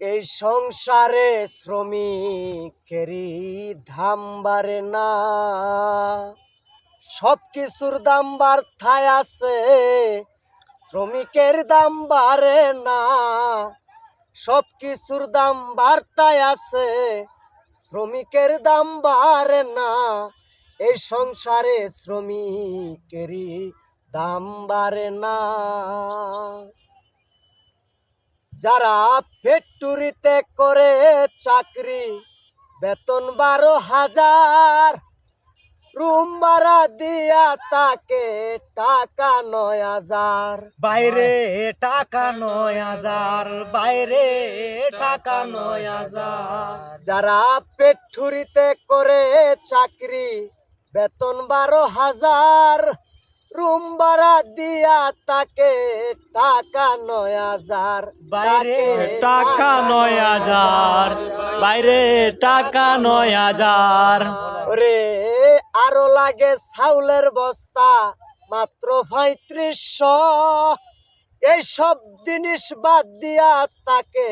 এই সংসারে শ্রমিকেরই দাম বাড়ে না, সব কিছুর দাম বাড়তায় আছে, শ্রমিকের দাম বাড়ে না। সব কিছুর দাম বাড়তায় আছে, শ্রমিকের দাম বাড়ে না। এই সংসারে শ্রমিকেরই দাম বাড়ে না। যারা ফ্যাক্টরিতে করে চাকরি, বেতন 12,000, রুম ভাড়া দিয়া তাকে টাকা 9,000। বাইরে টাকা 9,000, বাইরে টাকা 9,000। যারা ফ্যাক্টরিতে করে চাকরি, বেতন 12,000, রুম ভাড়া দিয়া তাকে টাকা 9,000। বাইরে টাকা 9,000, বাইরে টাকা 9,000। রে আরো লাগে চাউলের বস্তা মাত্র 3500। এইসব জিনিস বাদ দিয়া তাকে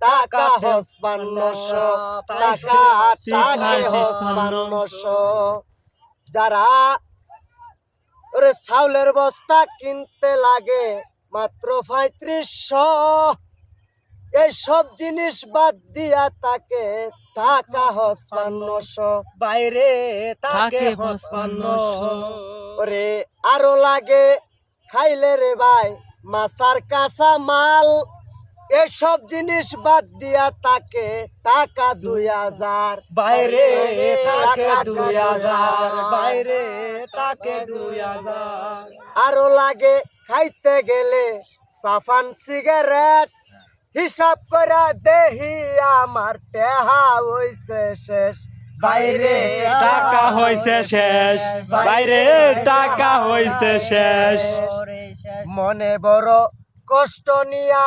টাকা 5500, টাকা 5500। যারা ওরে চাউলের বস্তা কিনতে লাগে মাত্র 3500, এইসব জিনিস বাদ দিয়া তাকে টাকা 5500। বাইরে তাকে 5500। ওরে আরো লাগে খাইলে রে ভাই মাছার কাঁচা মাল, এসব জিনিস বাদ দিয়া তাকে টাকা 2,000। বাইরে তাকে 2,000, বাইরে তাকে 2,000। আরো লাগে খাইতে গেলে সাফান সিগারেট, হিসাব করে দেহি আমার টেহা হইছে শেষ। বাইরে টাকা হইছে শেষ, বাইরে টাকা হইছে শেষ। মনে বড় কষ্ট নিয়া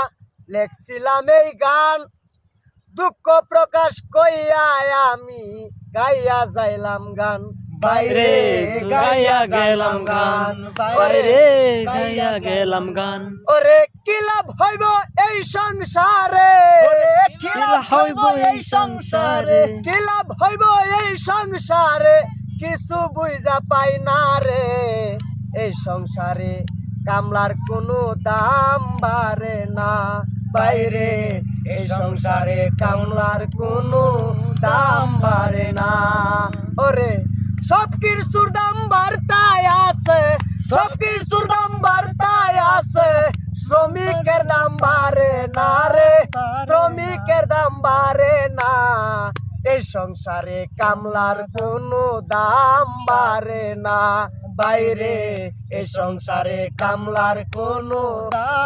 লেখছিলাম এই গান, দুঃখ প্রকাশ কইয়া আমি গাইয়া যাইলাম গান। বাইরে গাইয়া গেলাম গান, বাইরে গাইয়া গেলাম গান। ওরে কি লাভ হইব এই সংসারে, কি লাভ হইব এই সংসারে, কি লাভ হইব এই সংসারে, কিছু বুঝা পাই না রে। এই সংসারে কামলার কোনো দাম বাড়ে না, বাইরে এই সংসারে কামলার কোনো দাম বাড়ে না। ওরে সব কিছুর দাম বাড়তাই আছে, সব কিছুর দাম বাড়তাই আছে, শ্রমিকের দাম বাড়ে না রে, শ্রমিকের দাম বাড়ে না। এই সংসারে কামলার কোনো দাম বাড়ে না, বাইরে এই সংসারে কামলার কোনো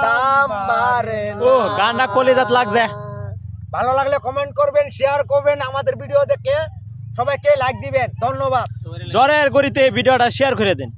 দাম বাড়ে না। ও গানটা কলিজাত লাগছে। ভালো লাগলে কমেন্ট করবেন, শেয়ার করবেন, আমাদের ভিডিও দেখে সবাইকে লাইক দিবেন। ধন্যবাদ। জ্বরের গড়িতে ভিডিওটা শেয়ার করে দেন।